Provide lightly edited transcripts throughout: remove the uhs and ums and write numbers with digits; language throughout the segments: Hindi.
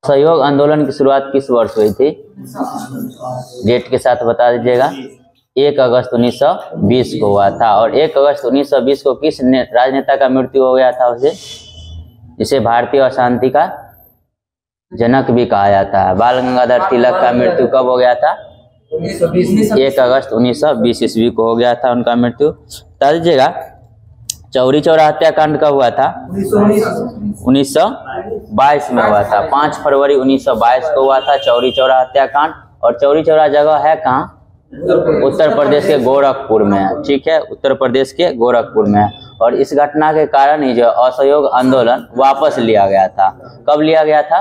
असहयोग आंदोलन की शुरुआत किस वर्ष हुई थी? डेट के साथ बता दीजिएगा। 1 अगस्त 1920 को हुआ था। और 1 अगस्त 1920 को किस राजनेता का मृत्यु हो गया था उसे, जिसे भारतीय अशांति का जनक भी कहा जाता है? बाल गंगाधर तिलक का मृत्यु कब हो गया था? 1 अगस्त 1920 ईस्वी को हो गया था उनका मृत्यु। बता दीजिएगा। चौरी चौरा हत्याकांड कब हुआ था? 1922 में हुआ था। 5 फरवरी 1922 को हुआ था चौरी चौरा हत्याकांड। और चौरी चौरा जगह है कहाँ? उत्तर प्रदेश के गोरखपुर में है। ठीक है, उत्तर प्रदेश के गोरखपुर में है। और इस घटना के कारण ही जो असहयोग आंदोलन वापस लिया गया था। कब लिया गया था?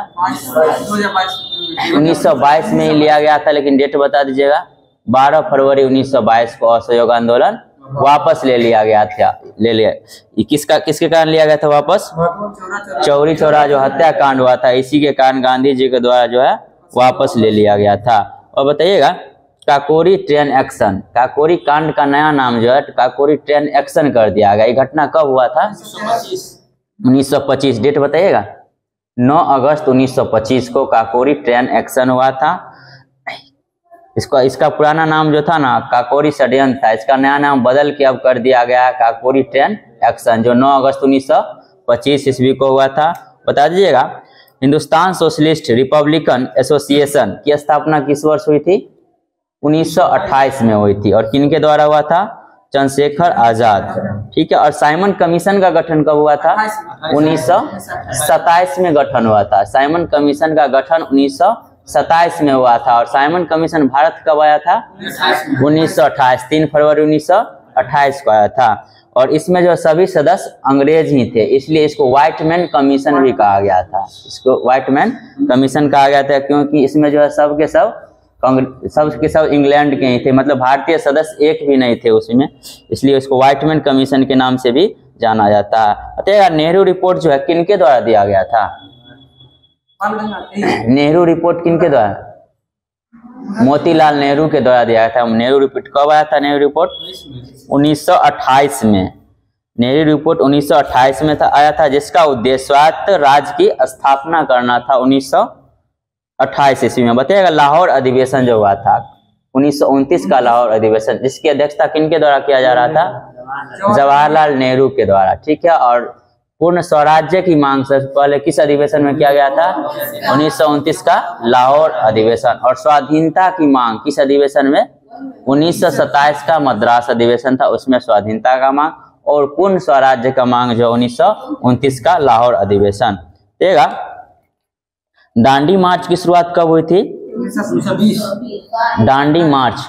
1922 में ही लिया गया था। लेकिन डेट बता दीजिएगा। 12 फरवरी 1922 को असहयोग आंदोलन वापस ले लिया गया था। किसके कारण लिया गया था वापस? चौरी चौरा जो हत्याकांड हुआ था, इसी के कारण गांधी जी के द्वारा जो है वापस ले लिया गया था। और बताइएगा, काकोरी ट्रेन एक्शन, काकोरी कांड का नया नाम जो है काकोरी ट्रेन एक्शन कर दिया गया। ये घटना कब हुआ था? 1925। डेट बताइएगा। 9 अगस्त 1925 को काकोरी ट्रेन एक्शन हुआ था। इसका पुराना नाम जो था ना काकोरी षड्यंत्र था। इसका नया नाम बदल के अब कर दिया गया काकोरी ट्रेन एक्शन, जो 9 अगस्त 1925 ईस्वी को हुआ था। बता दीजिएगा। हिंदुस्तान सोशलिस्ट रिपब्लिकन एसोसिएशन की स्थापना किस वर्ष हुई थी? 1928 में हुई थी। और किनके द्वारा हुआ था? चंद्रशेखर आजाद। ठीक है। और साइमन कमीशन का गठन कब हुआ था? 1927 में गठन हुआ था। साइमन कमीशन का गठन 1927 में हुआ था। और साइमन कमीशन भारत कब आया था? 1928, 3 फरवरी 1928 को आया था। और इसमें जो सभी सदस्य अंग्रेज ही थे, इसलिए इसको व्हाइट मैन कमीशन भी कहा गया था। इसको व्हाइट मैन कमीशन कहा गया था, क्योंकि इसमें जो है सब के सब इंग्लैंड के ही थे। मतलब भारतीय सदस्य एक भी नहीं थे उसमें, इसलिए इसको व्हाइट मैन कमीशन के नाम से भी जाना जाता है। बताइएगा, नेहरू रिपोर्ट जो है किनके द्वारा दिया गया था? नेहरू रिपोर्ट किनके द्वारा? मोतीलाल नेहरू के द्वारा दिया गया था। नेहरू रिपोर्ट कब आया था? नेहरू रिपोर्ट 1928 में। नेहरू रिपोर्ट 1928 में आया था, जिसका उद्देश्य स्वायत्त राज्य की स्थापना करना था 1928 ईस्वी में। बताइएगा, लाहौर अधिवेशन जो हुआ था 1929 का लाहौर अधिवेशन, जिसकी अध्यक्षता किनके द्वारा किया जा रहा था? जवाहरलाल नेहरू के द्वारा। ठीक है। और पूर्ण स्वराज्य की मांग से पहले किस अधिवेशन में किया गया था? 1929 का लाहौर अधिवेशन। और स्वाधीनता की मांग किस अधिवेशन में? 1927 का मद्रास अधिवेशन था, उसमें स्वाधीनता का मांग। और पूर्ण स्वराज्य का मांग जो 1929 का लाहौर अधिवेशन। देखिएगा, दांडी मार्च की शुरुआत कब हुई थी? 1920। दांडी मार्च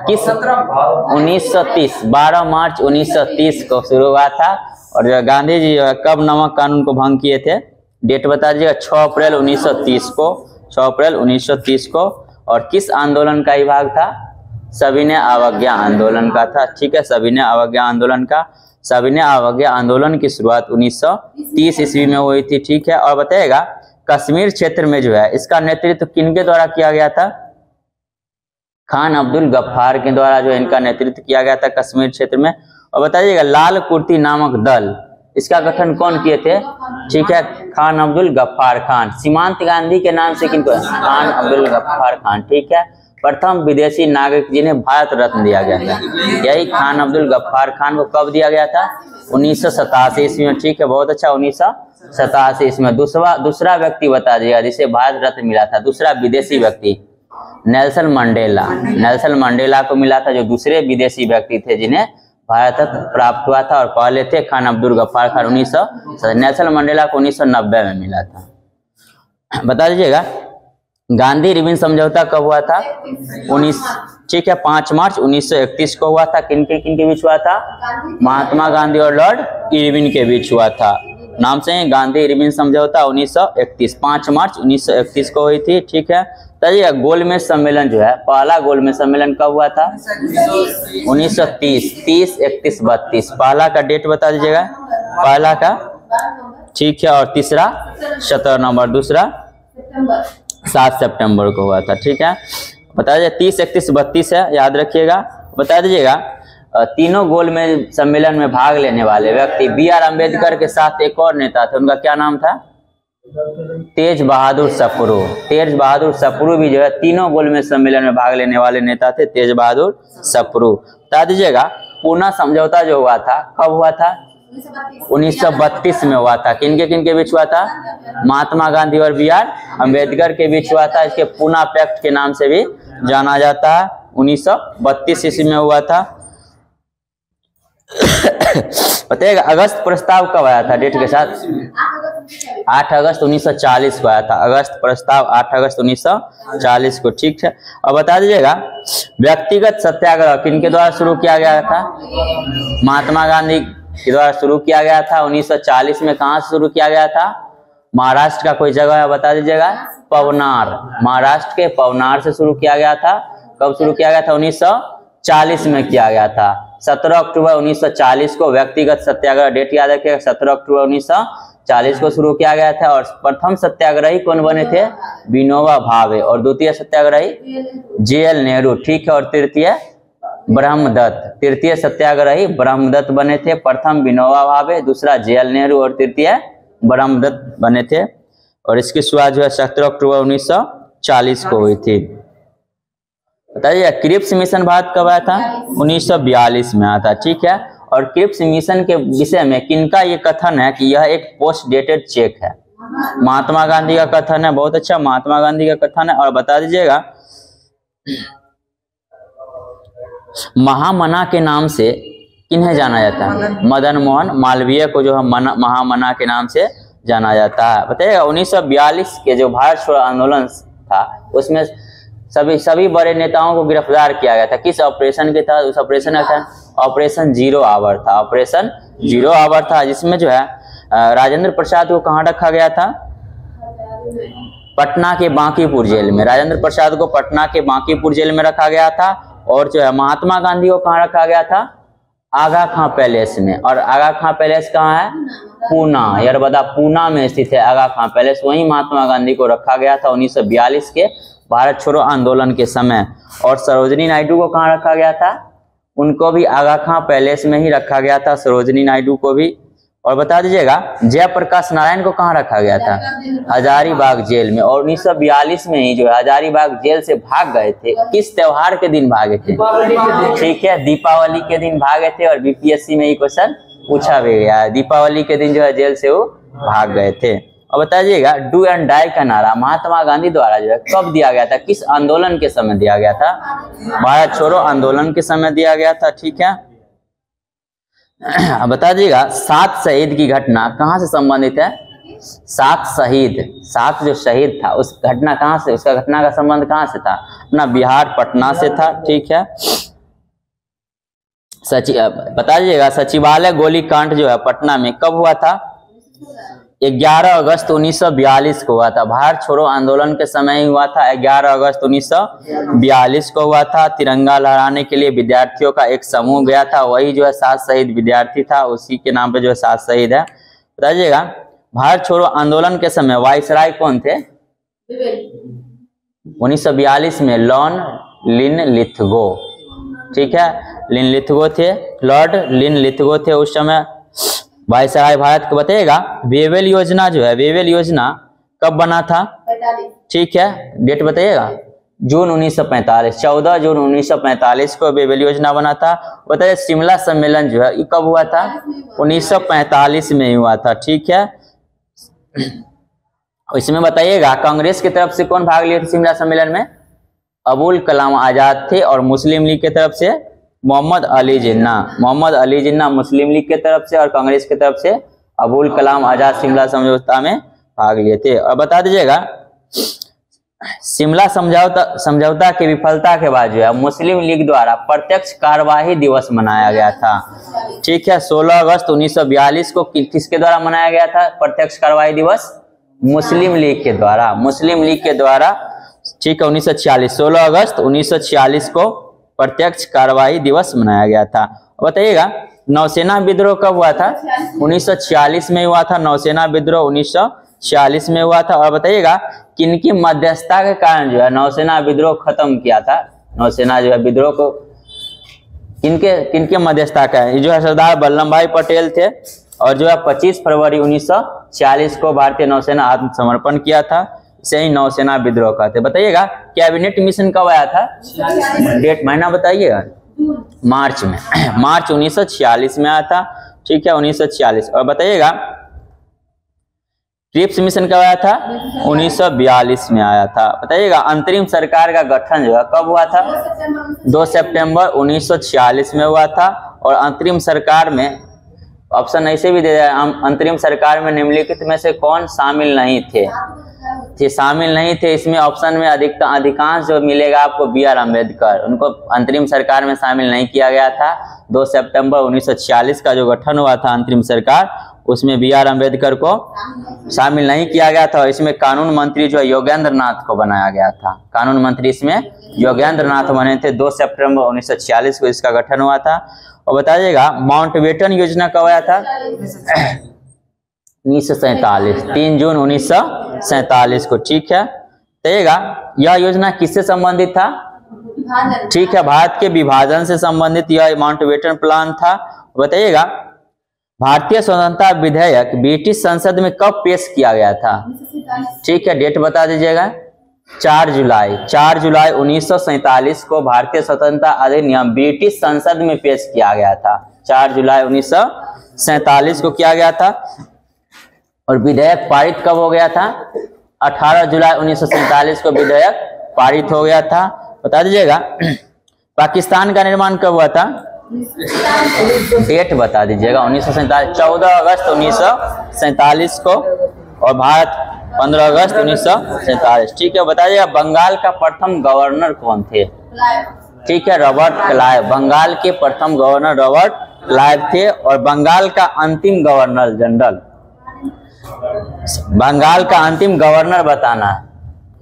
किस? 1930, 12 मार्च 1930 को शुरू हुआ था। और जो गांधी जी कब नमक कानून को भंग किए थे? डेट बता दीजिएगा। 6 अप्रैल 1930 को। 6 अप्रैल 1930 को। और किस आंदोलन का विभाग था? सविनय अवज्ञा आंदोलन का था। ठीक है, सविनय अवज्ञा आंदोलन का। सविनय अवज्ञा आंदोलन की शुरुआत 1930 ईस्वी में हुई थी। ठीक है। और बताइएगा, कश्मीर क्षेत्र में जो है इसका नेतृत्व किनके द्वारा किया गया था? खान अब्दुल गफ्फार के द्वारा जो इनका नेतृत्व किया गया था कश्मीर क्षेत्र में। और बताइएगा, लाल कुर्ती नामक दल, इसका गठन कौन किए थे? ठीक है, खान अब्दुल गफ्फार खान। सीमांत गांधी के नाम से किनको? खान अब्दुल गफ्फार खान। ठीक है। प्रथम विदेशी नागरिक जिन्हें भारत रत्न दिया गया था, यही खान अब्दुल गफ्फार खान को कब दिया गया था? 1987 ईस्वी में। ठीक है, बहुत अच्छा। 1987 ईस्वी में। दूसरा व्यक्ति बता दीजिएगा जिसे भारत रत्न मिला था, दूसरा विदेशी व्यक्ति? Nelson Mandela. नेल्सन मंडेला को मिला था, जो दूसरे विदेशी व्यक्ति थे जिन्हें भारत रत्न प्राप्त हुआ था। और पहले थे खान अब्दुल गफ्फार खान। नेल्सन मंडेला को 1990 में मिला था। बता दीजिएगा, गांधी इरविन समझौता कब हुआ था? 5 मार्च 1931 को हुआ था। किनके बीच हुआ था? महात्मा गांधी और लॉर्ड इरविन के बीच हुआ था। नाम से गांधी इरविन समझौता 1931, 5 मार्च 1931 को हुई थी। ठीक है। तब गोलमेज सम्मेलन जो है, पहला गोलमेज सम्मेलन कब हुआ था? 1930, 30, 31, 32। पहला का डेट बता दीजिएगा। पहला का। ठीक है। और तीसरा 17 नवंबर, दूसरा 7 सितंबर को हुआ था। ठीक है। बता दीजिए, 30, 31, 32 है, याद रखिएगा। बता दीजिएगा, तीनों गोलमेज सम्मेलन में भाग लेने वाले व्यक्ति बी आर अम्बेडकर के साथ एक और नेता थे, उनका क्या नाम था? तेज बहादुर सप्रू। तेज बहादुर सप्रू भी जो है तीनों गोलमेज सम्मेलन में भाग लेने वाले नेता थे, तेज बहादुर सप्रू। बता दीजिएगा पूना समझौता जो हुआ था कब हुआ था? 1932 में हुआ था। किनके किनके बीच हुआ था? महात्मा गांधी और BR अम्बेडकर के बीच हुआ था। इसके पूना पैक्ट के नाम से भी जाना जाता है। 1932 ईस्वी में हुआ था। बताइएगा अगस्त प्रस्ताव कब आया था डेट के साथ? 8 अगस्त 1940 को आया था। अगस्त प्रस्ताव 8 अगस्त 1940 को। ठीक है, और बता दीजिएगा व्यक्तिगत सत्याग्रह किनके द्वारा शुरू किया गया था? महात्मा गांधी के द्वारा शुरू किया गया था। 1940 में कहाँ से शुरू किया गया था? महाराष्ट्र का कोई जगह है बता दीजिएगा? पवनार। महाराष्ट्र के पवनार से शुरू किया गया था। कब शुरू किया गया था? 1940 में किया गया था। 17 अक्टूबर 1940 को व्यक्तिगत सत्याग्रह, डेट याद रखिएगा, 17 अक्टूबर 1940 को शुरू किया गया था। और प्रथम सत्याग्रही कौन बने थे? विनोबा भावे। और द्वितीय सत्याग्रही JL नेहरू। ठीक है, और तृतीय ब्रह्मदत्त। तृतीय सत्याग्रही ब्रह्मदत्त बने थे। प्रथम विनोबा भावे, दूसरा JL नेहरू और तृतीय ब्रह्मदत्त बने थे। और इसकी शुरुआत जो है 17 अक्टूबर 1940 को हुई थी। बताइए क्रिप्स मिशन भारत कब आया था? 1942 में आया था। ठीक है, और क्रिप्स मिशन के विषय में किनका ये कथन है कि यह एक पोस्ट डेटेड चेक है? महात्मा गांधी का कथन है। बहुत अच्छा, महात्मा गांधी का कथन है। और बता दीजिएगा महामना के नाम से किन्हें जाना जाता है? मदन मोहन मालवीय को जो है महामना के नाम से जाना जाता है। बताइएगा 1942 के जो भारत छोड़ो आंदोलन था उसमें सभी बड़े नेताओं को गिरफ्तार किया गया था। किस ऑपरेशन के तहत? उस ऑपरेशन का था ऑपरेशन जीरो आवर था। ऑपरेशन जीरो आवर था, जिसमें जो है राजेंद्र प्रसाद को कहाँ रखा गया था? पटना के बांकीपुर जेल में। राजेंद्र प्रसाद को पटना के बांकीपुर जेल में रखा गया था। और जो है महात्मा गांधी को कहाँ रखा गया था? आगा खां पैलेस में। और आगा खां पैलेस कहाँ है? पूना, यरबदा पूना में स्थित है आगा खां पैलेस। वहीं महात्मा गांधी को रखा गया था 1942 के भारत छोड़ो आंदोलन के समय। और सरोजिनी नायडू को कहाँ रखा गया था? उनको भी आगा खां पैलेस में ही रखा गया था, सरोजिनी नायडू को भी। और बता दीजिएगा जयप्रकाश नारायण को कहाँ रखा गया था? हजारीबाग जेल में। और 1942 में ही जो है हजारीबाग जेल से भाग गए थे। किस त्योहार के दिन भागे थे? ठीक है, दीपावली के दिन भागे थे। और BPSC में ही क्वेश्चन पूछा भी गया है। दीपावली के दिन जो है जेल से वो भाग गए थे। और बताइएगा डू एंड डाई का नारा महात्मा गांधी द्वारा जो है कब दिया गया था? किस आंदोलन के समय दिया गया था? भारत छोड़ो आंदोलन के समय दिया गया था। ठीक है, अब बता दीजिएगा 7 शहीद की घटना कहाँ से संबंधित है? 7 शहीद, 7 जो शहीद था उस घटना कहाँ से, उसका घटना का संबंध कहाँ से था? अपना बिहार पटना से था। ठीक है, बता दीजिएगा सचिवालय गोलीकांड जो है पटना में कब हुआ था? 11 अगस्त 1942 को हुआ था। भारत छोड़ो आंदोलन के समय ही हुआ था। 11 अगस्त 1942 को हुआ था। तिरंगा लहराने के लिए विद्यार्थियों का एक समूह गया था। वही जो है 7 शहीद विद्यार्थी था, उसी के नाम पे जो है 7 शहीद है। बताइएगा भारत छोड़ो आंदोलन के समय वाइसराय कौन थे? 1942 में लॉर्ड लिनलिथगो। ठीक है, लिनलिथगो थे, लॉर्ड लिनलिथगो थे उस समय वाइसराय भारत को। बताइएगा वेवेल योजना जो है, वेवेल योजना कब बना था? 45। ठीक है, डेट बताइएगा। जून 1945, 14 जून 1945 को वेवेल योजना बना था। बताइए शिमला सम्मेलन जो है ये कब हुआ था? 1945 में ही हुआ था। ठीक है, इसमें बताइएगा कांग्रेस की तरफ से कौन भाग लिए थे शिमला सम्मेलन में? अबुल कलाम आजाद थे। और मुस्लिम लीग की तरफ से मोहम्मद अली जिन्ना। मोहम्मद अली जिन्ना मुस्लिम लीग की तरफ से और कांग्रेस की तरफ से अबुल कलाम आजाद शिमला समझौता में भाग लिए थे। और बता दीजिएगा शिमला समझौता की विफलता के बाद जो है मुस्लिम लीग द्वारा प्रत्यक्ष कार्यवाही दिवस मनाया गया था। ठीक है, 16 अगस्त 1942 को किसके द्वारा मनाया गया था प्रत्यक्ष कार्यवाही दिवस? मुस्लिम लीग के द्वारा। मुस्लिम लीग के द्वारा। ठीक है, 1946, 16 अगस्त 1946 को प्रत्यक्ष कार्यवाही दिवस मनाया गया था। बताइएगा नौसेना विद्रोह कब हुआ था? 1946 में हुआ था। नौसेना विद्रोह 1946 में हुआ था। और बताइएगा किनकी मध्यस्थता के कारण जो है नौसेना विद्रोह खत्म किया था? नौसेना जो है विद्रोह को किनके मध्यस्थता का है? जो है सरदार वल्लभ भाई पटेल थे। और जो है 25 फरवरी 1946 को भारतीय नौसेना आत्मसमर्पण किया था, इसे ही नौसेना विद्रोह कहते। बताइएगा कैबिनेट मिशन कब आया था, डेट महीना बताइएगा। मार्च में, मार्च 1946 में आया था, ठीक है 1946। और बताइएगा क्रिप्स मिशन कब आया था, 1942 में आया था। बताइएगा अंतरिम सरकार का गठन जो है कब हुआ था, 2 सितंबर 1946 में हुआ था। और अंतरिम सरकार में ऑप्शन ऐसे भी दे दिया, अंतरिम सरकार में निम्नलिखित में से कौन शामिल नहीं थे, शामिल नहीं थे। इसमें ऑप्शन में अधिकांश जो मिलेगा आपको BR अम्बेडकर, उनको अंतरिम सरकार में शामिल नहीं किया गया था। 2 सितंबर 1946 का जो गठन हुआ था अंतरिम सरकार, उसमें BR अम्बेडकर को शामिल नहीं किया गया था। इसमें कानून मंत्री जो योगेंद्र नाथ को बनाया गया था, कानून मंत्री इसमें योगेंद्र नाथ बने थे। 2 सितंबर 1946 को इसका गठन हुआ था। और बताइएगा माउंटबेटन योजना कब आया था, 1947, 3 जून 1947 को, ठीक है। बताइएगा यह योजना किससे संबंधित था, ठीक है भारत के विभाजन से संबंधित यह माउंटबेटन प्लान था। बताइएगा भारतीय स्वतंत्रता विधेयक ब्रिटिश संसद में कब पेश किया गया था, ठीक है डेट बता दीजिएगा। 4 जुलाई 1947 को भारतीय स्वतंत्रता अधिनियम ब्रिटिश संसद में पेश किया गया था। 4 जुलाई 1947 को किया गया था। और विधेयक पारित कब हो गया था, 18 जुलाई 1947 को विधेयक पारित हो गया था। बता दीजिएगा पाकिस्तान का निर्माण कब हुआ था, डेट बता दीजिएगा। 1947, 14 अगस्त 1947 को, और भारत 15 अगस्त 1947, ठीक है। बताइएगा बंगाल का प्रथम गवर्नर कौन थे, ठीक है रॉबर्ट क्लाइव। बंगाल के प्रथम गवर्नर रॉबर्ट क्लाइव थे। और बंगाल का अंतिम गवर्नर जनरल, बंगाल का अंतिम गवर्नर बताना है,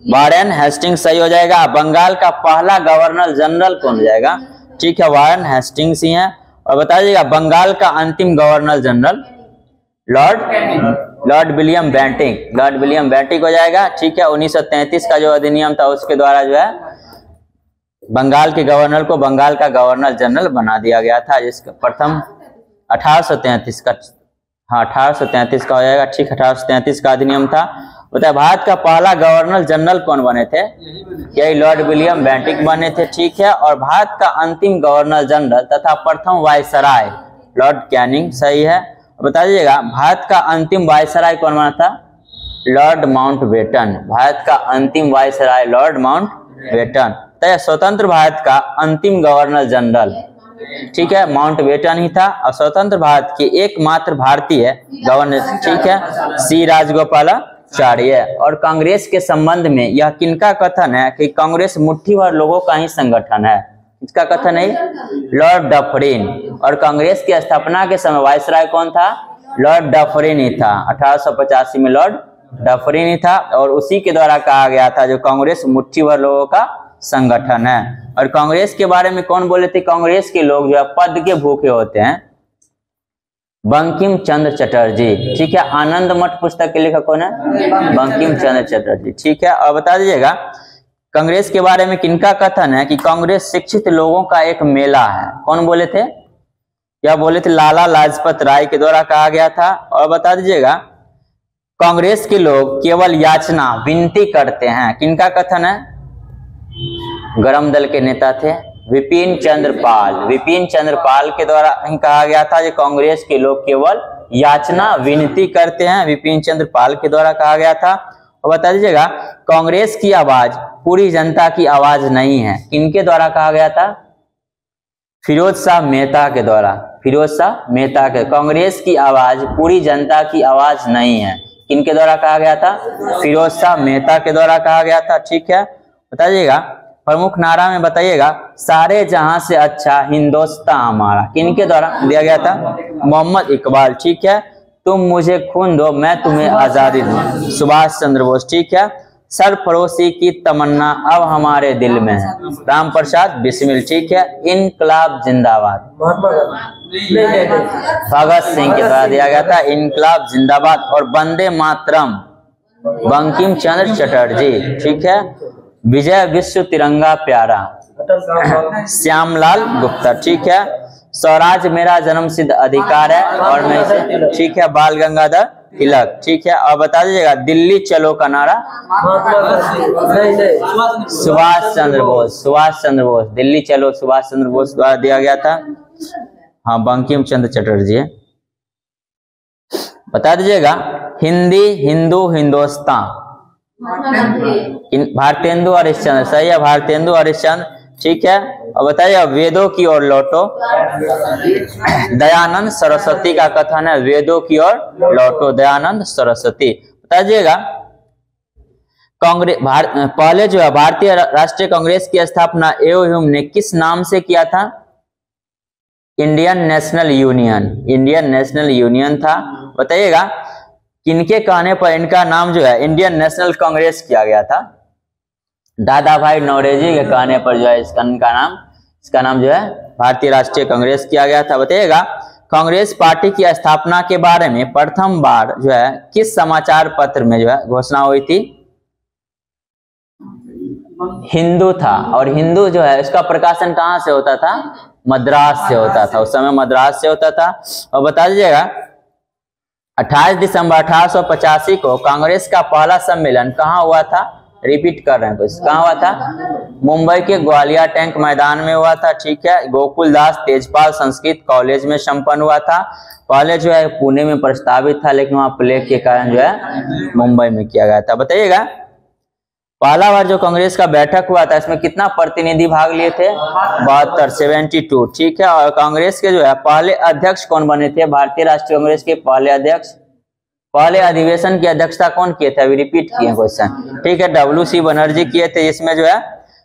वारेन हेस्टिंग्स सही हो जाएगा। बंगाल का पहला गवर्नर जनरल कौन हो जाएगा, ठीक है वारेन हेस्टिंग्स ही है। और बताइएगा बंगाल का अंतिम governor general Lord William Bentinck, Lord William Bentinck हो जाएगा, ठीक है। 1933 का जो अधिनियम था उसके द्वारा जो है बंगाल के गवर्नर को बंगाल का गवर्नर जनरल बना दिया गया था, जिसका प्रथम 1833 का, हाँ 1833 का हो जाएगा, ठीक 1833 का अधिनियम था। बताया भारत का पहला गवर्नर जनरल कौन बने थे, यही लॉर्ड विलियम बेंटिक बने थे, ठीक है। और भारत का अंतिम गवर्नर जनरल तथा प्रथम वायसराय लॉर्ड कैनिंग सही है। बता दीजिएगा भारत का अंतिम वायसराय कौन बना था, लॉर्ड माउंटबेटन। भारत का अंतिम वायसराय लॉर्ड माउंटबेटन। तो स्वतंत्र भारत का अंतिम गवर्नर जनरल, ठीक है माउंटबेटन ही था। और स्वतंत्र भारत के एकमात्र भारतीय गवर्नर, ठीक है C राजगोपालाचार्य। और कांग्रेस के संबंध में यह किनका कथन है कि कांग्रेस मुट्ठी भर लोगों का ही संगठन है, इसका कथन है लॉर्ड डफरिन। और कांग्रेस की स्थापना के समय वायसराय कौन था, लॉर्ड डफरिन ही था। 1885 में लॉर्ड डफरिन ही था। और उसी के द्वारा कहा गया था जो कांग्रेस मुट्ठी भर लोगों का संगठन है। और कांग्रेस के बारे में कौन बोले थे, कांग्रेस के लोग जो है पद के भूखे होते हैं, बंकिम चंद्र चटर्जी, ठीक है। आनंद मठ पुस्तक के लेखक कौन है, बंकिम चंद्र चटर्जी, ठीक है। और बता दीजिएगा कांग्रेस के बारे में किनका कथन है कि कांग्रेस शिक्षित लोगों का एक मेला है, कौन बोले थे, क्या बोले थे, लाला लाजपत राय के द्वारा कहा गया था। और बता दीजिएगा कांग्रेस के लोग केवल याचना विनती करते हैं, किनका कथन है, गरम दल के नेता थे विपिन चंद्र पाल। विपिन चंद्र पाल के द्वारा कहा गया था कि कांग्रेस के लोग केवल याचना विनती करते हैं, विपिन चंद्र पाल के द्वारा कहा गया था। और बता दीजिएगा कांग्रेस की आवाज पूरी जनता की आवाज नहीं है, किनके द्वारा कहा गया था, फिरोज शाह मेहता के द्वारा। फिरोज शाह मेहता के, कांग्रेस की आवाज पूरी जनता की आवाज नहीं है, किनके द्वारा कहा गया था, फिरोज शाह मेहता के द्वारा कहा गया था, ठीक है। बताइएगा प्रमुख नारा में बताइएगा सारे जहां से अच्छा हिंदुस्तान हमारा, किनके द्वारा दिया गया था, मोहम्मद इकबाल, ठीक है। तुम मुझे खून दो मैं तुम्हें आजादी दूं, सुभाष चंद्र बोस, ठीक है। सरफरोशी की तमन्ना अब हमारे दिल में है, राम प्रसाद बिस्मिल, ठीक है। इनकलाब जिंदाबाद, भगत सिंह के द्वारा दिया गया था इनकलाब जिंदाबाद। और वंदे मातरम बंकिम चंद्र चटर्जी, ठीक है। विजय विश्व तिरंगा प्यारा श्यामलाल गुप्ता, ठीक है। स्वराज मेरा जन्म सिद्ध अधिकार है और मैं इसे, ठीक है, बाल गंगाधर तिलक, ठीक है। और बता दीजिएगा दिल्ली चलो का नारा, सुभाष चंद्र बोस, सुभाष चंद्र बोस, दिल्ली चलो सुभाष चंद्र बोस द्वारा दिया गया था। हाँ, बंकिम चंद्र चटर्जी है। बता दीजिएगा हिंदी, हिंदू, हिंदुस्तान, भारतेंदु हरिश्चंद्र, सही है, भारतेंदु हरिश्चंद्र, ठीक है। और बताइए वेदों की ओर लौटो, दयानंद सरस्वती का कथन है, वेदों की ओर लौटो, दयानंद सरस्वती। बताइएगा कांग्रेस पहले जो है भारतीय राष्ट्रीय कांग्रेस की स्थापना एओ ह्यूम ने किस नाम से किया था? Indian national union, Indian national union था। बताइएगा किनके कहने पर इनका नाम जो है इंडियन नेशनल कांग्रेस किया गया था? दादा भाई नौरोजी के कहने पर जो है इसका नाम जो है भारतीय राष्ट्रीय कांग्रेस किया गया था। बताइएगा कांग्रेस पार्टी की स्थापना के बारे में प्रथम बार जो है किस समाचार पत्र में जो है घोषणा हुई थी? हिंदू था। और हिंदू जो है इसका प्रकाशन कहाँ से होता था? मद्रास से होता था, उस समय मद्रास से होता था। और बता दीजिएगा 28 दिसंबर 1885 को कांग्रेस का पहला सम्मेलन कहाँ हुआ था? रिपीट कर रहे हैं कुछ, कहाँ हुआ था? मुंबई के ग्वालियर टैंक मैदान में हुआ था, ठीक है। गोकुलदास तेजपाल संस्कृत कॉलेज में संपन्न हुआ था। पहले जो है पुणे में प्रस्तावित था, लेकिन वहां प्लेग के कारण जो है मुंबई में किया गया था। बताइएगा पहला बार जो कांग्रेस का बैठक हुआ था इसमें कितना प्रतिनिधि भाग लिए थे? 72, 72, ठीक है। और कांग्रेस के जो है पहले अध्यक्ष कौन बने थे? भारतीय राष्ट्रीय कांग्रेस के पहले अध्यक्ष, पहले अधिवेशन की अध्यक्षता कौन किए थे? अभी रिपीट किए क्वेश्चन, ठीक है। WC बनर्जी किए थे, जिसमें जो है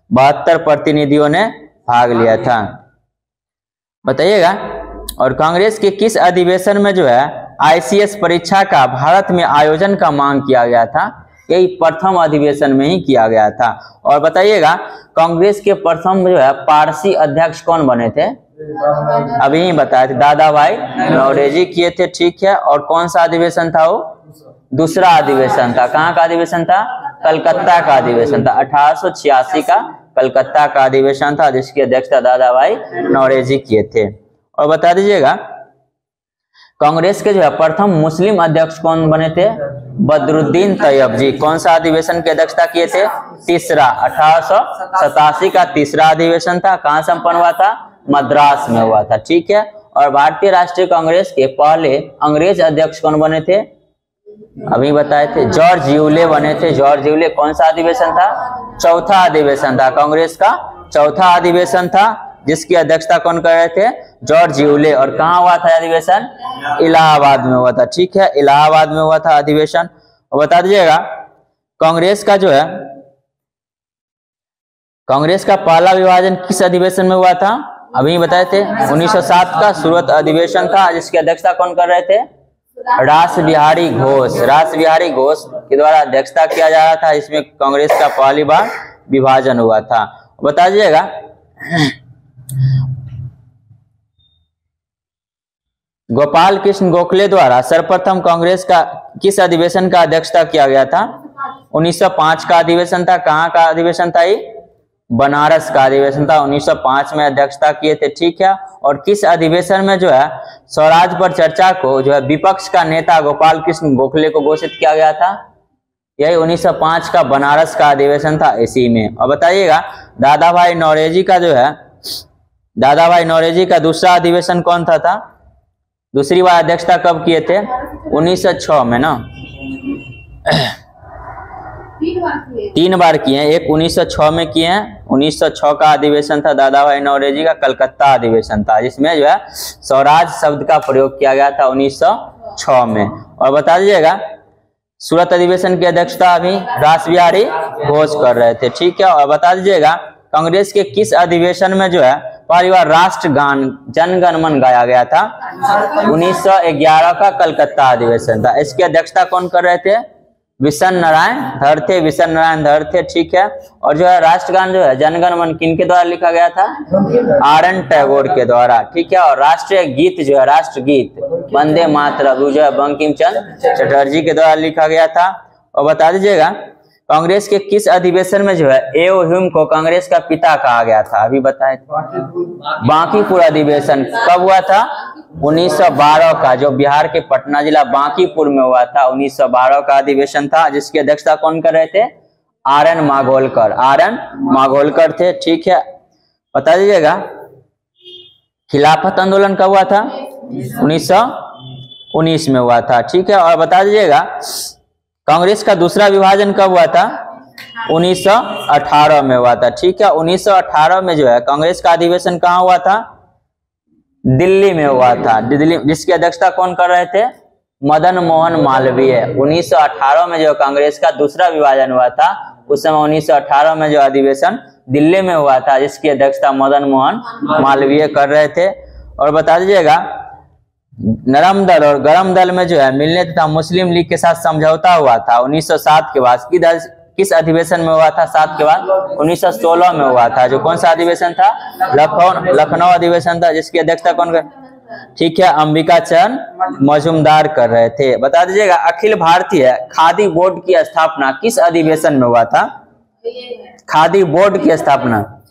72 प्रतिनिधियों ने भाग लिया था। बताइएगा और कांग्रेस के किस अधिवेशन में जो है ICS परीक्षा का भारत में आयोजन का मांग किया गया था? यही प्रथम अधिवेशन में ही किया गया था। और बताइएगा कांग्रेस के प्रथम जो है पारसी अध्यक्ष कौन बने थे? अभी ही बताए थे, दादा भाई नौरोजी किए थे, ठीक है। और कौन सा अधिवेशन था वो? दूसरा अधिवेशन था। कहाँ का अधिवेशन था? कलकत्ता का अधिवेशन था। 1886 का कलकत्ता का अधिवेशन था, जिसकी अध्यक्षता दादा भाई नौरोजी किए थे। और बता दीजिएगा कांग्रेस के जो है प्रथम मुस्लिम अध्यक्ष कौन बने थे? बदरुद्दीन तैयब जी। कौन सा अधिवेशन की अध्यक्षता किए थे? तीसरा, 1887 का तीसरा अधिवेशन था। कहाँ संपन्न हुआ था? मद्रास में हुआ था, ठीक है। और भारतीय राष्ट्रीय कांग्रेस के पहले अंग्रेज अध्यक्ष कौन बने थे? अभी बताए थे, जॉर्ज यूले बने थे, जॉर्ज यूले। कौन सा अधिवेशन था? चौथा अधिवेशन था, कांग्रेस का चौथा अधिवेशन था, जिसकी अध्यक्षता कौन कर रहे थे? George Yule. और कहाँ हुआ था अधिवेशन? इलाहाबाद में हुआ था, ठीक है, इलाहाबाद में हुआ था अधिवेशन। और बता दीजिएगा कांग्रेस का जो है कांग्रेस का पहला विभाजन किस अधिवेशन में हुआ था? अभी बताए थे 1907 का सूरत अधिवेशन था, जिसकी अध्यक्षता कौन कर रहे थे? रास बिहारी घोष, रास बिहारी घोष के द्वारा अध्यक्षता किया जा रहा था, इसमें कांग्रेस का पहली बार विभाजन हुआ था। बता दीजिएगा गोपाल कृष्ण गोखले द्वारा सर्वप्रथम कांग्रेस का किस अधिवेशन का अध्यक्षता किया गया था? 1905 का अधिवेशन था। कहाँ का अधिवेशन था ये? बनारस का अधिवेशन था, 1905 में अध्यक्षता किए थे, ठीक है। और किस अधिवेशन में जो है स्वराज पर चर्चा को जो है विपक्ष का नेता गोपाल कृष्ण गोखले को घोषित किया गया था? यही 1905 का बनारस का अधिवेशन था, इसी में। और बताइएगा दादा भाई नौरोजी का जो है दादा भाई नौरोजी का दूसरा अधिवेशन कौन था? दूसरी बार अध्यक्षता कब किए थे? 1906 में ना, 3 बार किए हैं। एक 1906 में किए हैं, 1906 का अधिवेशन था दादा भाई नौरोजी का, कलकत्ता अधिवेशन था, जिसमें जो है स्वराज शब्द का प्रयोग किया गया था 1906 में। और बता दीजिएगा सूरत अधिवेशन की अध्यक्षता अभी रास बिहारी घोष कर रहे थे, ठीक है। और बता दीजिएगा कांग्रेस के किस अधिवेशन में जो है पहली बार राष्ट्रगान जन गण मन गाया गया था? 1911 का कलकत्ता अधिवेशन था। इसकी अध्यक्षता कौन कर रहे थे? विशन नारायण धर थे, विशन नारायण धर थे, ठीक है। और जो है राष्ट्रगान जो है जनगण मन किनके द्वारा लिखा गया था? आर.एन. टैगोर के द्वारा, ठीक है। और राष्ट्रीय गीत जो है राष्ट्रगीत वंदे मातरम जो है बंकिम चंद्र चटर्जी के द्वारा लिखा गया था। और बता दीजिएगा कांग्रेस के किस अधिवेशन में जो है एओ ह्यूम को कांग्रेस का पिता कहा गया था? अभी बताए थे, बांकीपुर अधिवेशन कब हुआ था? 1912 का, जो बिहार के पटना जिला बांकीपुर में हुआ था, 1912 का अधिवेशन था, जिसकी अध्यक्षता कौन कर रहे थे? RN माघोलकर। RN माघोलकर थे। ठीक है, बता दीजिएगा खिलाफत आंदोलन कब हुआ था? 1919 में हुआ था। ठीक है, और बता दीजिएगा कांग्रेस का दूसरा विभाजन कब हुआ था? 1918 में हुआ था। ठीक है, 1918 में जो है कांग्रेस का अधिवेशन कहाँ हुआ था? दिल्ली में हुआ था। दिल्ली, जिसकी अध्यक्षता कौन कर रहे थे? मदन मोहन मालवीय। 1918 में जो कांग्रेस का दूसरा विभाजन हुआ था, उस समय 1918 में जो अधिवेशन दिल्ली में हुआ था, जिसकी अध्यक्षता मदन मोहन मालवीय कर रहे थे। और बता दीजिएगा नरम दल और गरम दल में जो है मिलने तथा मुस्लिम लीग के साथ समझौता हुआ था 1907 के बाद। किस अधिवेशन में हुआ था 7 के बाद? 1916 में हुआ था। जो कौन सा अधिवेशन था? लखनऊ अधिवेशन था, जिसकी अध्यक्षता कौन कर? ठीक है, अंबिका चरण मजूमदार कर रहे थे। बता दीजिएगा अखिल भारतीय खादी बोर्ड की स्थापना किस अधिवेशन में हुआ था? खादी बोर्ड की स्थापना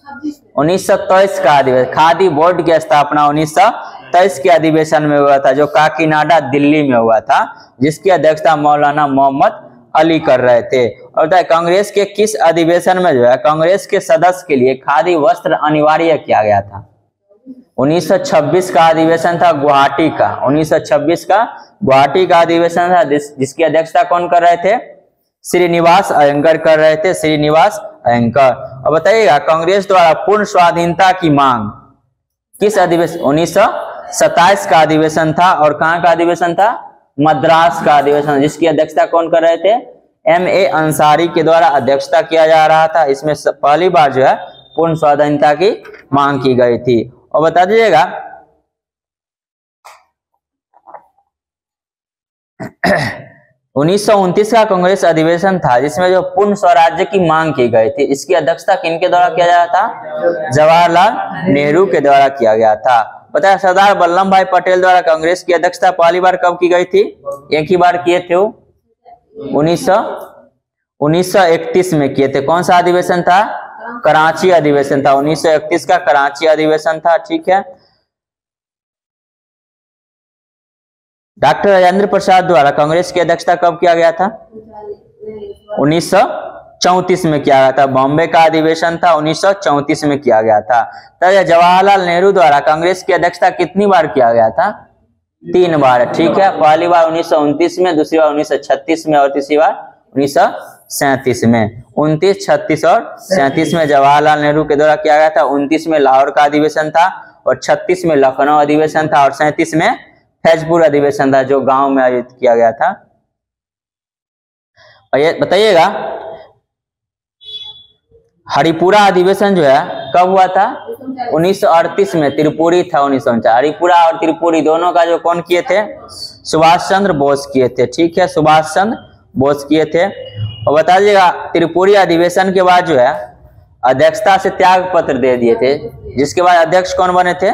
1923 का अधिवेशन। खादी बोर्ड की स्थापना 1923 के अधिवेशन में हुआ था, जो काकीनाडा दिल्ली में हुआ था, जिसकी अध्यक्षता मौलाना मोहम्मद अली कर रहे थे। और बताए कांग्रेस के किस अधिवेशन में जो है कांग्रेस के सदस्य के लिए खादी वस्त्र अनिवार्य किया गया था? 1926 का अधिवेशन था गुवाहाटी का। 1926 का गुवाहाटी का अधिवेशन था, जिसकी अध्यक्षता कौन कर रहे थे? श्रीनिवास अयंगर कर रहे थे। श्रीनिवास अयंगर। और बताइएगा कांग्रेस द्वारा पूर्ण स्वाधीनता की मांग किस अधिवेशन? 1927 का अधिवेशन था। और कहां का अधिवेशन था? मद्रास का अधिवेशन, जिसकी अध्यक्षता कौन कर रहे थे? MA अंसारी के द्वारा अध्यक्षता किया जा रहा था। इसमें पहली बार जो है पूर्ण स्वाधीनता की मांग की गई थी। और बता दीजिएगा 1929 का कांग्रेस अधिवेशन था, जिसमें जो पूर्ण स्वराज्य की मांग की गई थी, इसकी अध्यक्षता किनके द्वारा किया गया था? जवाहरलाल नेहरू के द्वारा किया गया था। पता है सरदार वल्लभ भाई पटेल द्वारा कांग्रेस की अध्यक्षता पहली बार कब की गई थी? एक ही बार किए थे, 1931 में किए थे। कौन सा अधिवेशन था? कराची अधिवेशन था। 1931 का कराची अधिवेशन था। ठीक है, डॉक्टर राजेंद्र प्रसाद द्वारा कांग्रेस की अध्यक्षता कब किया गया था? 1934 में किया गया था। बॉम्बे का अधिवेशन था, 1934 में किया गया था। तब जवाहरलाल नेहरू द्वारा कांग्रेस की अध्यक्षता कितनी बार किया गया था? 3 बार। ठीक है, पहली बार 1929 में, दूसरी बार 1936 में, और तीसरी बार 1937 में। 29, 36 और 37 में जवाहरलाल नेहरू के द्वारा किया गया था। 29 में लाहौर का अधिवेशन था, और 36 में लखनऊ अधिवेशन था, और 37 में फैजपुर अधिवेशन था, जो गांव में आयोजित किया गया था। और ये बताइएगा हरिपुरा अधिवेशन जो है कब हुआ था? 1938 में। त्रिपुरी था 1949। हरिपुरा और त्रिपुरी दोनों का जो कौन किए थे? सुभाष चंद्र बोस किए थे। ठीक है, सुभाष चंद्र बोस किए थे। और बता दीजिएगा त्रिपुरी अधिवेशन के बाद जो है अध्यक्षता से त्याग पत्र दे दिए थे, जिसके बाद अध्यक्ष कौन बने थे?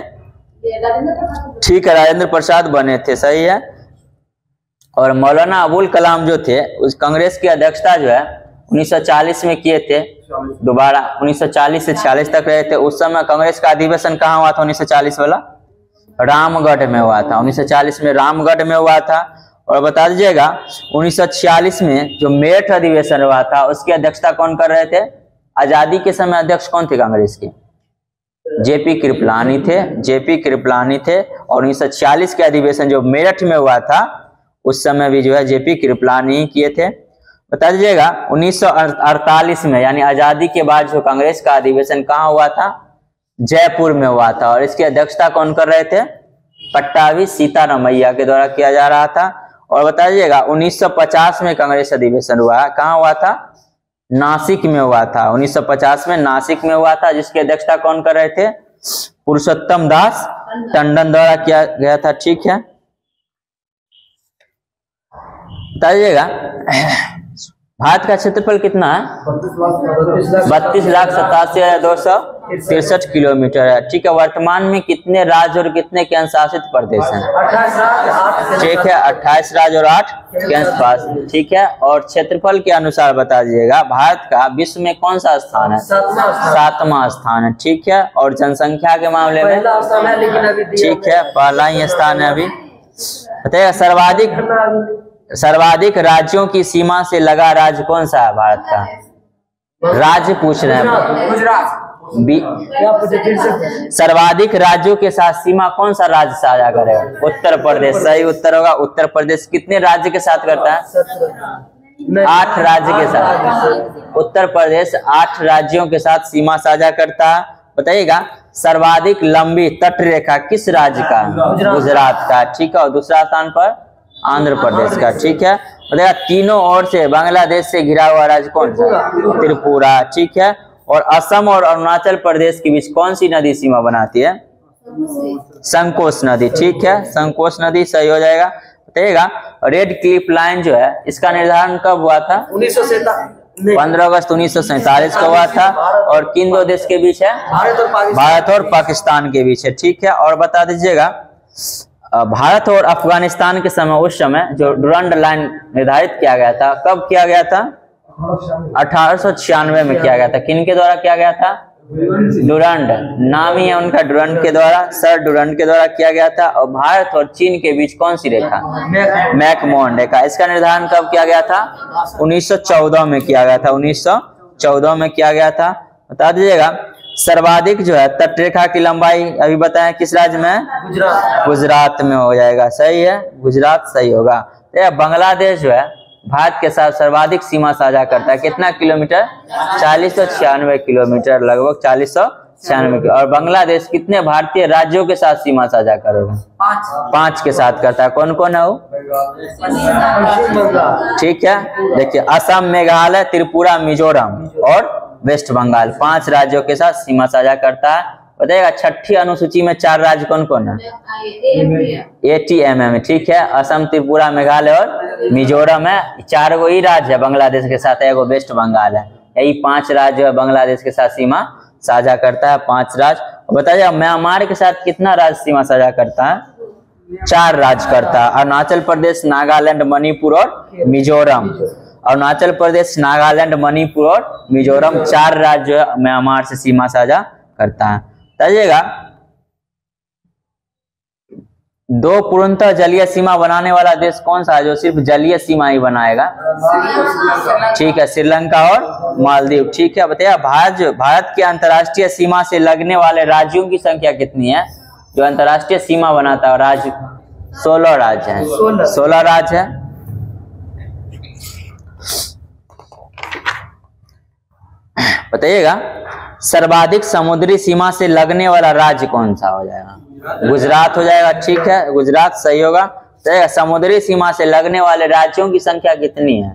ठीक है, राजेंद्र प्रसाद बने थे। सही है। और मौलाना अबुल कलाम जो थे उस कांग्रेस की अध्यक्षता जो है 1940 में किए थे। दोबारा 1940 से 46 तक रहे थे। उस समय कांग्रेस का अधिवेशन कहाँ हुआ था? 1940 वाला रामगढ़ में हुआ था। 1940 में रामगढ़ में हुआ था। और बता दीजिएगा 1946 में जो मेरठ अधिवेशन हुआ था, उसकी अध्यक्षता कौन कर रहे थे? आजादी के समय अध्यक्ष कौन थे कांग्रेस के? जेपी कृपलानी थे। जेपी कृपलानी थे। और 1946 के अधिवेशन जो मेरठ में हुआ था, उस समय भी जो है जेपी कृपलानी ही किए थे। बता दीजिएगा 1948 में, यानी आजादी के बाद जो कांग्रेस का अधिवेशन कहाँ हुआ था? जयपुर में हुआ था। और इसकी अध्यक्षता कौन कर रहे थे? पट्टाभी सीतारमैया के द्वारा किया जा रहा था। और बता दीजिएगा 1950 में कांग्रेस अधिवेशन हुआ। कहाँ हुआ था? नासिक में हुआ था। 1950 में नासिक में हुआ था, जिसकी अध्यक्षता कौन कर रहे थे? पुरुषोत्तम दास टंडन द्वारा किया गया था। ठीक है, बताइएगा भारत का क्षेत्रफल कितना है? 32,87,200 63 किलोमीटर है। ठीक है, वर्तमान में कितने राज्य और कितने केंद्र शासित प्रदेश हैं? 28 राज्य, ठीक है, 28 राज्य और 8 केंद्र शासित। ठीक है, और क्षेत्रफल के अनुसार बता दीजिएगा भारत का विश्व में कौन सा स्थान है? 7वां स्थान है। ठीक है, और जनसंख्या के मामले में पहला स्थान है, लेकिन अभी ठीक है पहला ही स्थान है अभी। बताइएगा सर्वाधिक राज्यों की सीमा से लगा राज्य कौन सा है भारत का? राज्य पूछ रहे हैं। गुजरात। सर्वाधिक राज्यों के साथ सीमा कौन सा राज्य साझा करेगा? उत्तर प्रदेश। सही उत्तर होगा उत्तर प्रदेश। कितने राज्य के साथ करता है? 8 राज्य के साथ। उत्तर प्रदेश 8 राज्यों के साथ सीमा साझा करता है। बताइएगा सर्वाधिक लंबी तट रेखा किस राज्य का? गुजरात का। ठीक है, और दूसरा स्थान पर आंध्र प्रदेश का। ठीक है, बताइएगा तीनों ओर से बांग्लादेश से घिरा हुआ राज्य कौन सा? त्रिपुरा। ठीक है, और असम और अरुणाचल प्रदेश के बीच कौन सी नदी सीमा बनाती है? संकोच नदी। ठीक है, संकोच नदी सही हो जाएगा। बताइएगा रेड क्लिफ लाइन जो है इसका निर्धारण कब हुआ था? 15 अगस्त 1947 को हुआ था। और किन दो देश के बीच है? भारत और पाकिस्तान के बीच है। ठीक है, और बता दीजिएगा भारत और अफगानिस्तान के समय उस समय जो डुरंड लाइन निर्धारित किया गया था कब किया गया था? 1896 में किया गया था। किन के द्वारा किया गया था? डुरंड नाम ही है उनका, डुरंड के द्वारा, सर डुरंड के द्वारा किया गया था। और भारत और चीन के बीच कौन सी रेखा? मैकमोहन रेखा। इसका निर्धारण कब किया गया था? 1914 में किया गया था। 1914 में किया गया था। बता दीजिएगा सर्वाधिक जो है तट रेखा की लंबाई अभी बताएं किस राज्य में? गुजरात में हो जाएगा। सही है, गुजरात सही होगा। बांग्लादेश जो है भारत के साथ सर्वाधिक सीमा साझा करता है। कितना किलोमीटर? 4096 किलोमीटर, लगभग 4096। और बांग्लादेश कितने भारतीय राज्यों के साथ सीमा साझा करेगा? 5 के साथ करता है। कौन कौन है वो? ठीक है, देखिए असम, मेघालय, त्रिपुरा, मिजोरम और वेस्ट बंगाल 5 राज्यों के साथ सीमा साझा करता है। बताइएगा छठी अनुसूची में 4 राज्य कौन कौन है? ATMM। ठीक है, असम, त्रिपुरा, मेघालय और मिजोरम है। 4 गो ही राज्य है बांग्लादेश के साथ, एगो वेस्ट बंगाल है। यही 5 राज्य है बांग्लादेश के साथ सीमा साझा करता है, 5 राज्य। बताइए म्यांमार के साथ कितना राज्य सीमा साझा करता है? 4 राज्य करता है। अरुणाचल प्रदेश, नागालैंड, मणिपुर और मिजोरम। अरुणाचल प्रदेश, नागालैंड, मणिपुर और मिजोरम 4 राज्य म्यांमार से सीमा साझा करता है। बताइएगा 2 पूर्णतः जलीय सीमा बनाने वाला देश कौन सा है जो सिर्फ जलीय सीमा ही बनाएगा? ठीक है, श्रीलंका और मालदीव। ठीक है, बताइए भारत की अंतर्राष्ट्रीय सीमा से लगने वाले राज्यों की संख्या कितनी है? जो अंतर्राष्ट्रीय सीमा बनाता है राज्य 16 राज्य है। 16 राज्य है। बताइएगा सर्वाधिक समुद्री सीमा से लगने वाला राज्य कौन सा हो जाएगा? गुजरात हो जाएगा। ठीक है, गुजरात सही होगा। तो समुद्री सीमा से लगने वाले राज्यों की संख्या कितनी है?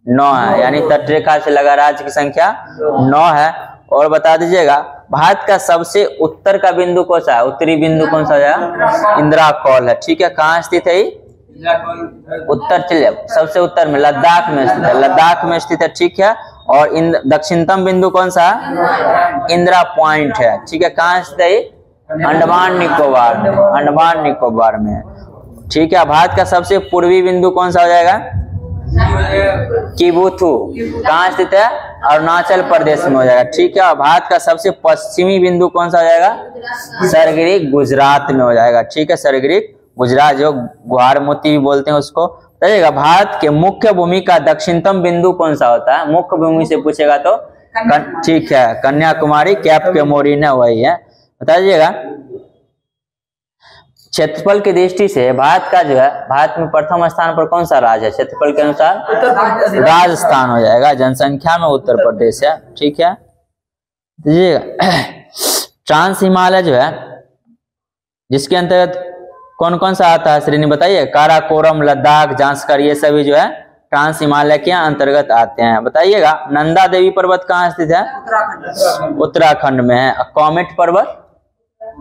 9 है, यानी तटरेखा से लगा राज्य की संख्या 9 है। और बता दीजिएगा भारत का सबसे उत्तर का बिंदु कौन सा है? उत्तरी बिंदु कौन सा हो जाएगा? इंदिरा कौल है। ठीक है, कहाँ स्थित है? उत्तर चलिए सबसे उत्तर में लद्दाख में स्थित है। लद्दाख में स्थित है। ठीक है, और दक्षिणतम बिंदु कौन सा है? इंदिरा पॉइंट है। ठीक है, कहाँ स्थित है? अंडमान निकोबार में। अंडमान निकोबार में। ठीक है, भारत का सबसे पूर्वी बिंदु कौन सा हो जाएगा? किबुथु। कहाँ स्थित है? अरुणाचल प्रदेश में हो जाएगा। ठीक है, और भारत का सबसे पश्चिमी बिंदु कौन सा हो जाएगा? सरगिरी, गुजरात में हो जाएगा। ठीक है, सरगिरी गुजरात, जो गुहार मोती भी बोलते हैं उसको। बताइएगा भारत के मुख्य भूमि का दक्षिणतम बिंदु कौन सा होता है? मुख्य भूमि से पूछेगा तो ठीक है, कन्याकुमारी, कैप के मोरिना वही है। बताइएगा क्षेत्रफल की दृष्टि से भारत का जो है भारत में प्रथम स्थान पर कौन सा राज्य है क्षेत्रफल के अनुसार? राजस्थान हो जाएगा। जनसंख्या में उत्तर प्रदेश है। ठीक है, ट्रांस हिमालय जो है जिसके अंतर्गत कौन कौन सा आता है श्रेणी बताइए? काराकोरम, लद्दाख, जांस्कर, ये सभी जो है ट्रांस हिमालय के अंतर्गत आते हैं। बताइएगा नंदा देवी पर्वत कहाँ स्थित है? उत्तराखंड में है। कॉमेट पर्वत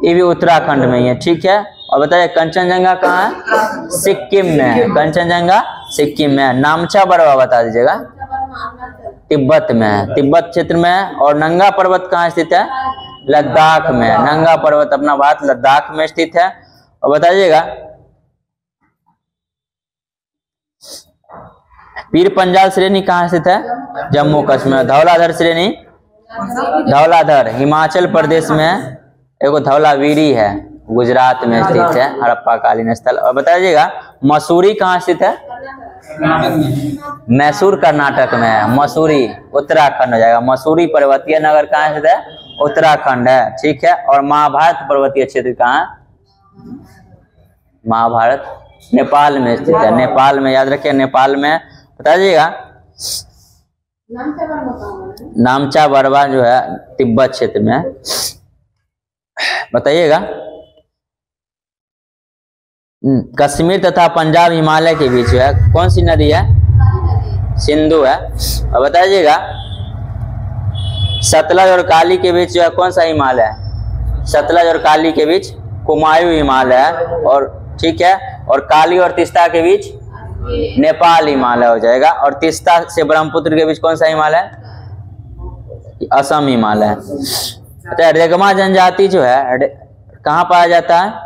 ये भी उत्तराखंड में ही है। ठीक है, और बताइए कंचनजंगा कहाँ है? सिक्किम में है। कंचनजंगा सिक्किम में है। नामचा बरवा बता दीजिएगा? तिब्बत में है, तिब्बत क्षेत्र में है। और नंगा पर्वत कहाँ स्थित है? लद्दाख में। नंगा पर्वत अपना भारत लद्दाख में स्थित है। और बताइएगा पीर पंजाल श्रेणी कहाँ स्थित है? जम्मू कश्मीर। धौलाधर श्रेणी, धौलाधर हिमाचल प्रदेश में है। एगो धौलावीरी है, गुजरात में स्थित है, हड़प्पा कालीन स्थल। और बताइएगा मसूरी कहाँ स्थित है? मैसूर कर्नाटक में है। मसूरी उत्तराखंड हो जाएगा। मसूरी पर्वतीय नगर कहाँ स्थित है? उत्तराखंड है, ठीक है। और महाभारत पर्वतीय क्षेत्र कहाँ? महाभारत नेपाल में स्थित है। नेपाल में, याद रखिए नेपाल में। बताइएगा नामचा बरवा जो है तिब्बत क्षेत्र में है। बताइएगा कश्मीर तथा पंजाब हिमालय के बीच जो है कौन सी नदी है? सिंधु है। और बताइएगा सतलज और काली के बीच जो है कौन सा हिमालय है? सतलज और काली के बीच कुमायूं हिमालय है। और ठीक है, और काली और तीस्ता के बीच नेपाल हिमालय हो जाएगा। और तीस्ता से ब्रह्मपुत्र के बीच कौन सा हिमालय है? असम हिमालय। अच्छा, रेगमा जनजाति जो है कहाँ पाया जाता है?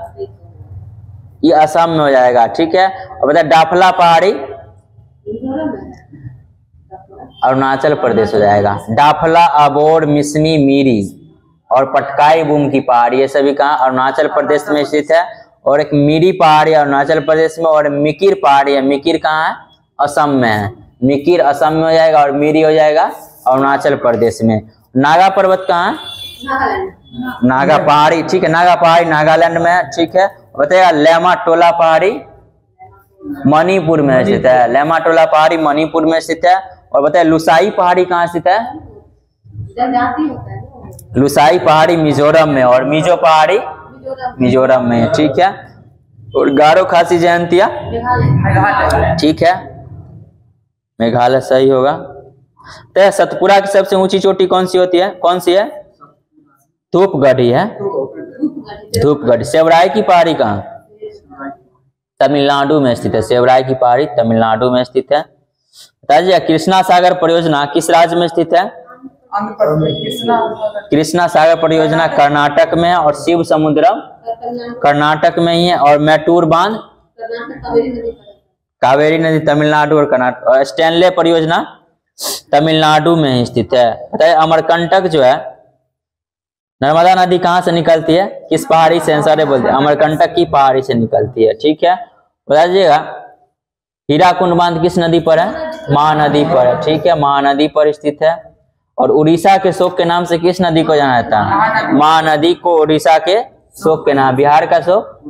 ये असम में हो जाएगा, ठीक है। और बताए डाफला पहाड़ी अरुणाचल प्रदेश हो जाएगा। डाफला, अबोर, मिसमी, मीरी और पटकाई बूम की पहाड़ी ये सभी कहाँ? अरुणाचल प्रदेश में स्थित है। और एक मीरी पहाड़ी अरुणाचल प्रदेश में, और मिकिर पहाड़ी है। मिकिर कहाँ है? असम में है। मिकिर असम में हो जाएगा और मीरी हो जाएगा अरुणाचल प्रदेश में। नागा पर्वत कहाँ है? नागा पहाड़ी, ठीक है। नागा पहाड़ी नागालैंड में है, ठीक है। बताइएगा लेमा टोला पहाड़ी मणिपुर में स्थित है। लेमा टोला पहाड़ी मणिपुर में स्थित है। और बताइए लुसाई पहाड़ी कहाँ स्थित है? लुसाई पहाड़ी मिजोरम में। और मिजो पहाड़ी मिजोरम में, ठीक है। और गारो खासी जयंतिया ठीक है, मेघालय सही होगा। तो सतपुरा की सबसे ऊंची चोटी कौन सी होती है? कौन सी है? धूपगढ़ी है, धूपगढ़ी। सेवराई की पहाड़ी कहाँ? तमिलनाडु में स्थित है। सेवराई की पहाड़ी तमिलनाडु में स्थित है। बताइए कृष्णा सागर परियोजना किस राज्य में स्थित है? कृष्णा सागर परियोजना कर्नाटक में है। और शिव समुद्रम कर्नाटक में ही है। और मैटूर बांध कावेरी नदी तमिलनाडु और कर्नाटक। और स्टैनले परियोजना तमिलनाडु में ही स्थित है। बताइए अमरकंटक जो है नर्मदा नदी कहाँ से निकलती है? किस पहाड़ी से? आंसर बोलते हैं अमरकंटक की पहाड़ी से निकलती है, ठीक है। बताइएगा हीराकुंड बांध किस नदी पर है? महानदी पर है, ठीक है। महानदी पर स्थित है। और उड़ीसा के शोक के नाम से किस नदी को जाना जाता है? महानदी को उड़ीसा के शोक के नाम। बिहार का शोक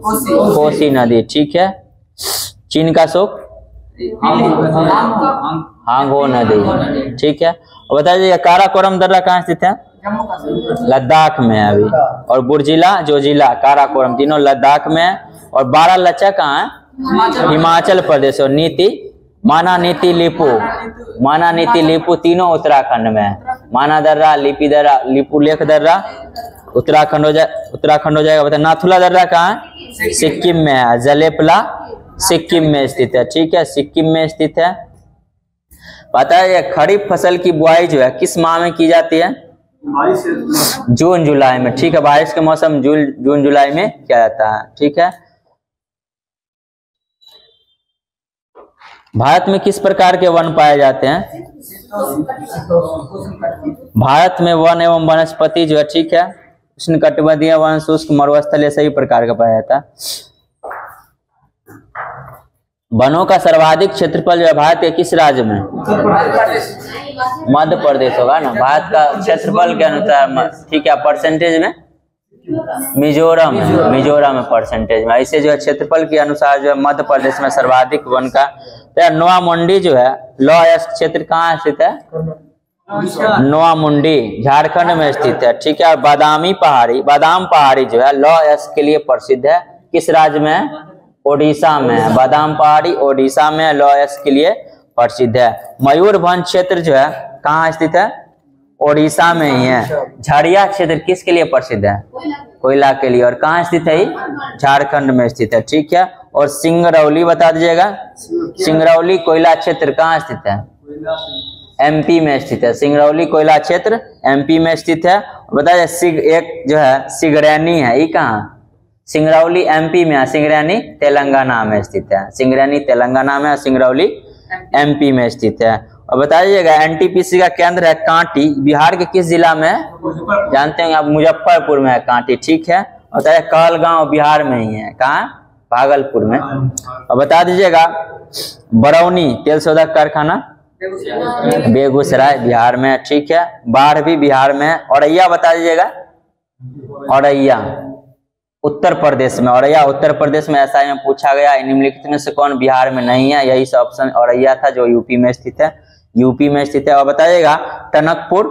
कोसी नदी, ठीक है। चीन का शोक हांगो नदी, ठीक है। और बताइए काराकोरम दर्रा कहाँ स्थित है? लद्दाख में है अभी। और बुर्जिला जोजिला काराकोरम तीनों लद्दाख में है। और बारालाचा कहाँ है? हिमाचल प्रदेश। और नीति माना नीति लिपू, माना नीति लिपू तीनों उत्तराखंड में है। माना दर्रा, लिपि दर्रा, लिपू लेख दर्रा उत्तराखंड हो जाए, उत्तराखंड हो जाएगा। बताए नाथुला दर्रा कहाँ है? सिक्किम में है। जलेपला सिक्किम में स्थित है, ठीक है। सिक्किम में स्थित है। पता है खरीफ फसल की बुआई जो है किस माह में की जाती है? जून जुलाई में, ठीक है। बारिश के मौसम जून जुलाई में किया जाता है, ठीक है। भारत में किस प्रकार के वन पाए जाते हैं? भारत में वन एवं वनस्पति जो है, ठीक है, उष्णकटिबंधीय वन, शुष्क, मरुस्थलीय सभी प्रकार का पाया जाता है। वनों का सर्वाधिक क्षेत्रफल जो है भारत के किस राज्य में? मध्य प्रदेश होगा ना। भारत का क्षेत्रफल के अनुसार, ठीक है, परसेंटेज में मिजोरम है, मिजोरम में परसेंटेज में। ऐसे जो है क्षेत्रफल के अनुसार जो है मध्य प्रदेश में सर्वाधिक वन का। तो नोआ मुंडी जो है लॉयस्क क्षेत्र कहाँ स्थित है? नोआ मुंडी झारखंड में स्थित है, ठीक है। और बादामी पहाड़ी, बादाम पहाड़ी जो है लॉयस्क के लिए प्रसिद्ध है। किस राज्य में है? ओडिशा में है। बादाम पहाड़ी ओडिशा में लॉयस्क के लिए प्रसिद्ध है। मयूरभंज क्षेत्र जो है कहाँ स्थित है? ओडिशा में ही है। झरिया क्षेत्र किसके लिए प्रसिद्ध है? कोयला के लिए। और कहाँ स्थित है? झारखंड में स्थित है, ठीक है। और सिंगरौली बता दीजिएगा। सिंगरौली कोयला क्षेत्र कहाँ स्थित है? एमपी में स्थित है। सिंगरौली कोयला क्षेत्र एमपी में स्थित है। बताइए एक जो है सिंगरैनी है, ये कहाँ? सिंगरौली एमपी में है, सिंगरैनी तेलंगाना में स्थित है। सिंगरैनी तेलंगाना में, सिंगरौली एमपी में स्थित है। और बताइएगा एनटीपीसी का केंद्र है कांटी, बिहार के किस जिला में? जानते होंगे आप, मुजफ्फरपुर में है कांटी, ठीक है। और बताइए कहलगांव बिहार में ही है, कहाँ? भागलपुर में। और बता दीजिएगा बरौनी तेल शोधक कारखाना बेगूसराय बिहार में, ठीक है। बाढ़ भी बिहार में। औरैया बता दीजिएगा, औरैया उत्तर प्रदेश में, औरैया उत्तर प्रदेश में ऐसा में पूछा गया। निम्नलिखित में से कौन बिहार में नहीं है? यही सब ऑप्शन औरैया था जो यूपी में स्थित है, यूपी में स्थित है। और बताइएगा टनकपुर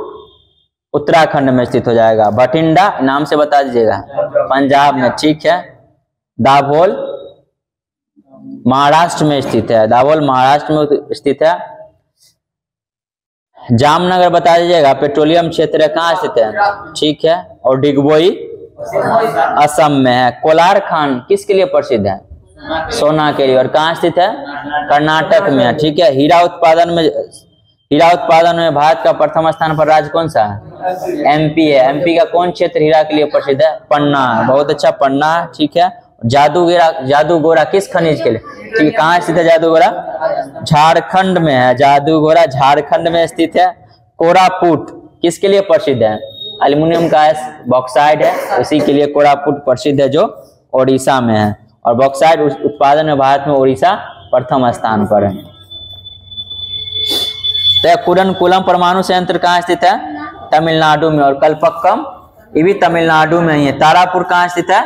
उत्तराखंड में स्थित हो जाएगा। बठिंडा नाम से बता दीजिएगा, पंजाब में, ठीक है। दाभोल महाराष्ट्र में स्थित है, दाभोल महाराष्ट्र में स्थित है। जामनगर बता दीजिएगा पेट्रोलियम क्षेत्र कहाँ स्थित है, ठीक है। और डिगबोई असम में है। कोलार खान किसके लिए प्रसिद्ध है? सोना के लिए। और कहाँ स्थित है? कर्नाटक में है, ठीक है। हीरा उत्पादन में भारत का प्रथम स्थान पर राज्य कौन सा है? एमपी है। एमपी का कौन क्षेत्र हीरा के लिए प्रसिद्ध है? पन्ना, बहुत अच्छा, पन्ना, ठीक है। जादूगोरा किस खनिज के लिए? ठीक है, कहाँ स्थित है जादूगोरा? झारखंड में है, जादूगोरा झारखंड में स्थित है। कोरापुट किसके लिए प्रसिद्ध है? एल्युमिनियम का बॉक्साइड है, उसी के लिए कोरापुट प्रसिद्ध है जो ओडिशा में है। और बॉक्साइड उत्पादन में भारत में ओडिशा प्रथम स्थान पर है। तो कुडनकुलम परमाणु संयंत्र कहाँ स्थित है? तमिलनाडु में। और कलपक्कम ये भी तमिलनाडु में ही है। तारापुर कहाँ स्थित है?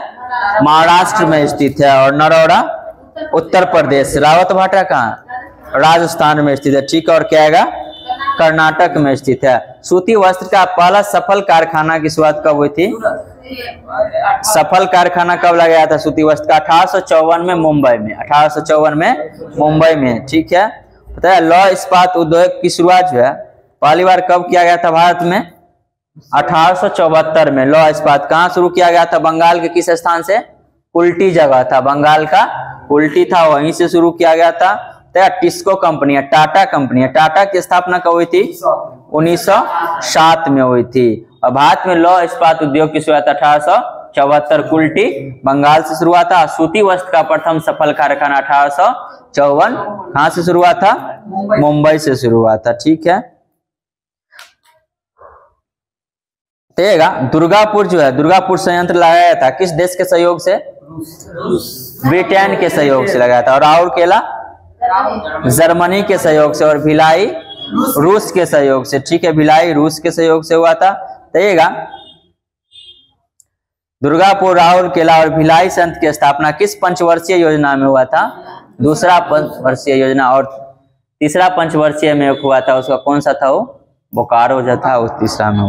महाराष्ट्र में स्थित है। और नरौरा उत्तर प्रदेश। रावत भाटा कहाँ? राजस्थान में स्थित है, ठीक है। और क्या आएगा? कर्नाटक में स्थित है। सूती वस्त्र का पहला सफल कारखाना की शुरुआत कब हुई थी? सफल कारखाना कब लगाया था सूती वस्त्र का? 1854 में मुंबई में, 1854 में मुंबई में, ठीक है। पता है लौह इस्पात उद्योग की शुरुआत जो है पहली बार कब किया गया था भारत में? 1874 में। लौह इस्पात कहाँ शुरू किया गया था? बंगाल के किस स्थान से? कुल्टी जगह था, बंगाल का कुल्टी था, वहीं से शुरू किया गया था। टिस्को कंपनी है, टाटा कंपनी है। टाटा की स्थापना कब हुई थी? 1907 में हुई थी। और भारत में लौह इस्पात उद्योग की शुरुआत 1874 कुल्टी बंगाल से शुरुआत था। सूती वस्त्र का प्रथम सफल कारखाना 1854 कहाँ से शुरुआत था? मुंबई से शुरुआत था, ठीक है। देखिएगा दुर्गापुर जो है, दुर्गापुर संयंत्र लगाया था किस देश के सहयोग से? ब्रिटेन के सहयोग से लगाया था। और राउरकेला जर्मनी के सहयोग से। और भिलाई रूस के सहयोग से, ठीक है। भिलाई रूस के सहयोग से हुआ था। देखिएगा दुर्गापुर, राउरकेला और भिलाई संयंत्र की स्थापना किस पंचवर्षीय योजना में हुआ था? दूसरा पंचवर्षीय योजना। और तीसरा पंचवर्षीय में हुआ था, उसका कौन सा था? वो बोकारो जो था, उस तीसरा में।